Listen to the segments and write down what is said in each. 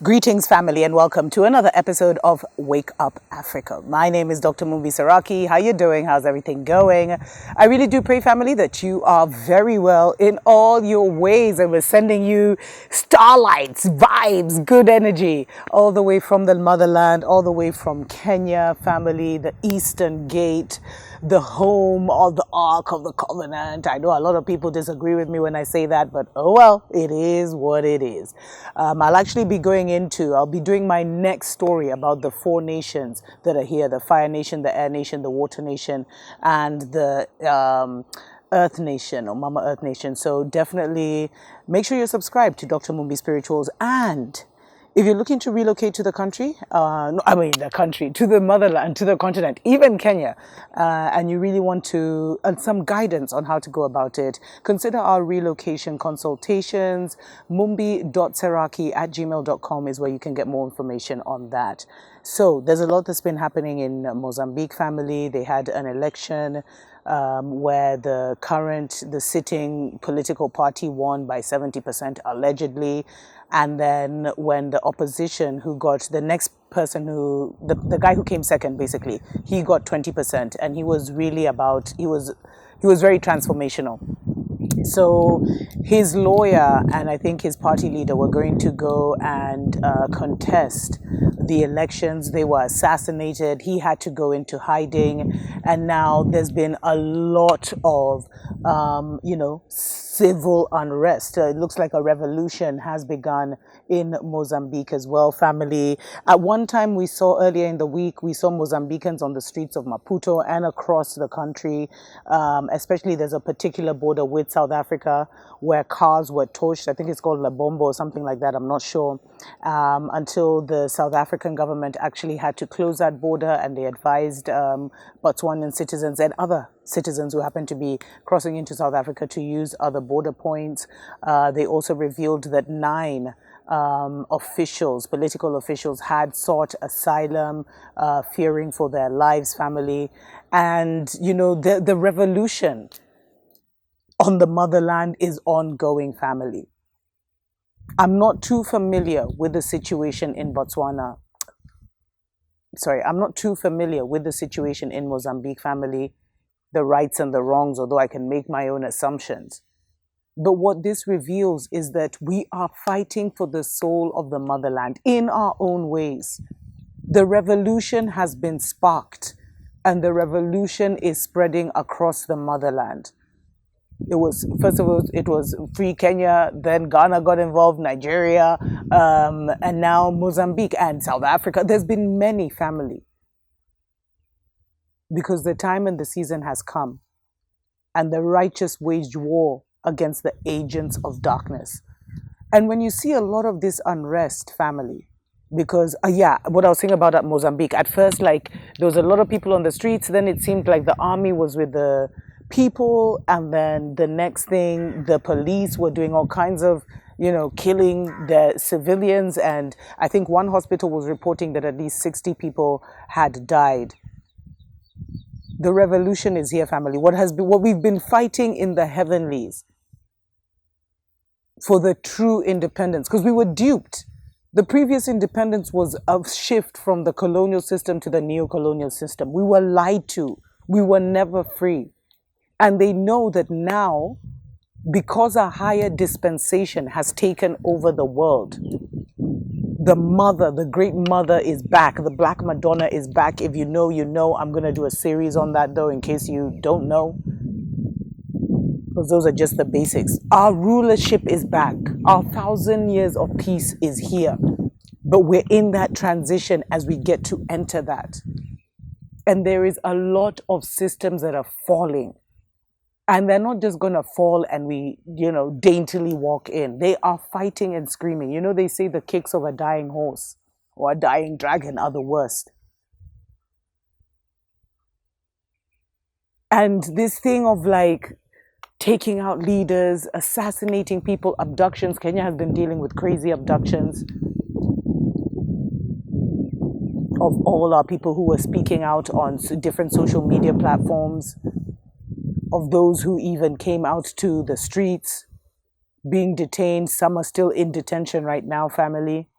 Greetings, family, and welcome to another episode of Wake Up Africa. My name is Dr. Mumbi Saraki. How you doing? How's everything going? I really do pray, family, that you are very well in all your ways, and we're sending you starlights, vibes, good energy, all the way from the motherland, all the way from Kenya, family, the Eastern Gate, the home of the Ark of the Covenant. I know a lot of people disagree with me when I say that, but oh well, it is what it is. I'll actually be I'll be doing my next story about the four nations that are here: the Fire Nation, the Air Nation, the Water Nation, and the Earth Nation, or Mama Earth Nation. So definitely make sure you're subscribed to Dr. Mumbi Spirituals. And if you're looking to relocate to the country, to the motherland, to the continent, even Kenya, and you really want some guidance on how to go about it, consider our relocation consultations. mumbi.seraki@gmail.com is where you can get more information on that. So there's a lot that's been happening in Mozambique, family. They had an election where the sitting political party won by 70% allegedly. And then when the opposition the guy who came second, basically, he got 20%, and he was very transformational. So his lawyer and I think his party leader were going to go and contest the elections. They were assassinated. He had to go into hiding. And now there's been a lot of, civil unrest. It looks like a revolution has begun in Mozambique as well, family. At one time, earlier in the week, we saw Mozambicans on the streets of Maputo and across the country. Especially there's a particular border with South Africa where cars were torched. I think it's called La Bomba or something like that. I'm not sure. Until the South African government actually had to close that border, and they advised Botswanan citizens and other citizens who happen to be crossing into South Africa to use other border points. They also revealed that 9 political officials had sought asylum, fearing for their lives, family. And, the revolution on the motherland is ongoing, family. I'm not too familiar with the situation in Botswana. Sorry, I'm not too familiar with the situation in Mozambique, family, the rights and the wrongs, although I can make my own assumptions. But what this reveals is that we are fighting for the soul of the motherland in our own ways. The revolution has been sparked, and the revolution is spreading across the motherland. First of all, it was Free Kenya, then Ghana got involved, Nigeria, and now Mozambique and South Africa. There's been many, family. Because the time and the season has come, and the righteous waged war against the agents of darkness. And when you see a lot of this unrest, family, because, what I was saying about Mozambique, at first, there was a lot of people on the streets, then it seemed like the army was with the people, and then the next thing, the police were doing all kinds of, killing the civilians, and I think one hospital was reporting that at least 60 people had died. The revolution is here, family. What we've been fighting in the heavenlies for the true independence, because we were duped. The previous independence was a shift from the colonial system to the neo-colonial system. We were lied to. We were never free. And they know that now, because a higher dispensation has taken over the world, the great mother is back. The Black Madonna is back. If you know, you know. I'm going to do a series on that, though, in case you don't know, because those are just the basics. Our rulership is back. Our 1,000 years of peace is here. But we're in that transition as we get to enter that. And there is a lot of systems that are falling. And they're not just going to fall and we, daintily walk in. They are fighting and screaming. They say the kicks of a dying horse or a dying dragon are the worst. And this thing of taking out leaders, assassinating people, abductions. Kenya has been dealing with crazy abductions of all our people who were speaking out on different social media platforms, of those who even came out to the streets, being detained. Some are still in detention right now, family.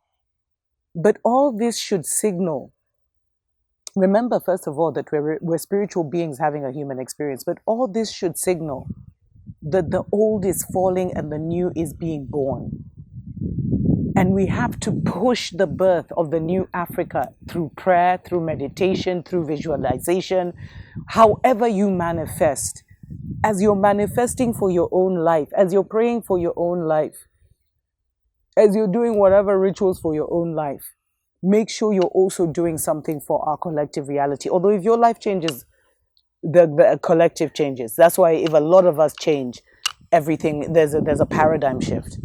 But all this should signal, remember, first of all, that we're spiritual beings having a human experience, but all this should signal that the old is falling and the new is being born. And we have to push the birth of the new Africa through prayer, through meditation, through visualization, however you manifest. As you're manifesting for your own life, as you're praying for your own life, as you're doing whatever rituals for your own life, make sure you're also doing something for our collective reality. Although if your life changes, the collective changes. That's why if a lot of us change, everything, there's a paradigm shift.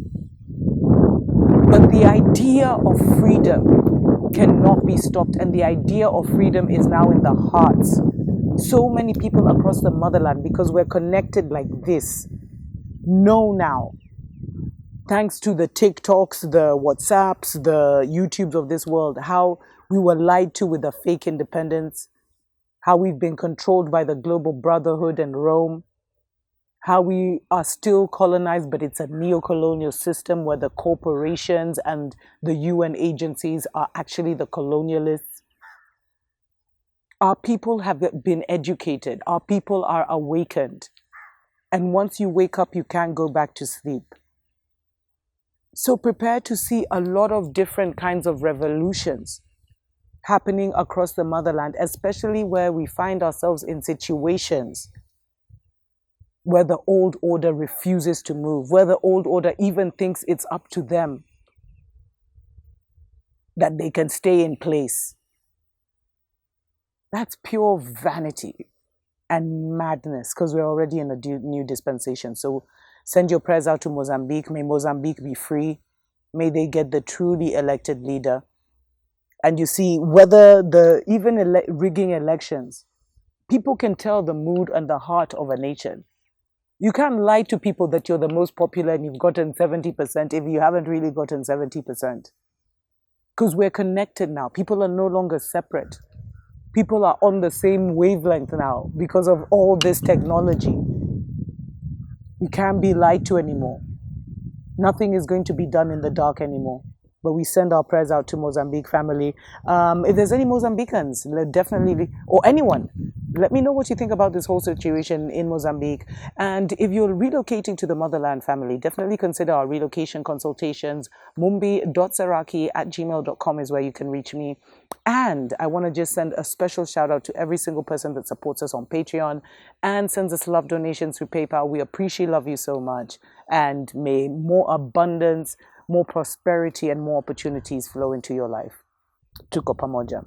But the idea of freedom cannot be stopped, and the idea of freedom is now in the hearts. So many people across the motherland, because we're connected like this, know now, thanks to the TikToks, the WhatsApps, the YouTubes of this world, how we were lied to with a fake independence, how we've been controlled by the global brotherhood and Rome, how we are still colonized, but it's a neo-colonial system where the corporations and the UN agencies are actually the colonialists. Our people have been educated. Our people are awakened. And once you wake up, you can't go back to sleep. So prepare to see a lot of different kinds of revolutions happening across the motherland, especially where we find ourselves in situations where the old order refuses to move, where the old order even thinks it's up to them, that they can stay in place. That's pure vanity and madness, because we're already in a new dispensation. So send your prayers out to Mozambique. May Mozambique be free. May they get the truly elected leader. And you see, whether even rigging elections, people can tell the mood and the heart of a nation. You can't lie to people that you're the most popular and you've gotten 70% if you haven't really gotten 70%. Because we're connected now. People are no longer separate. People are on the same wavelength now because of all this technology. We can't be lied to anymore. Nothing is going to be done in the dark anymore. But we send our prayers out to Mozambique family. If there's any Mozambicans, definitely, or anyone, let me know what you think about this whole situation in Mozambique. And if you're relocating to the motherland family, definitely consider our relocation consultations. mumbi.saraki@gmail.com is where you can reach me. And I want to just send a special shout out to every single person that supports us on Patreon and sends us love donations through PayPal. We appreciate, love you so much. And may more abundance, more prosperity, and more opportunities flow into your life. Tuko pamoja.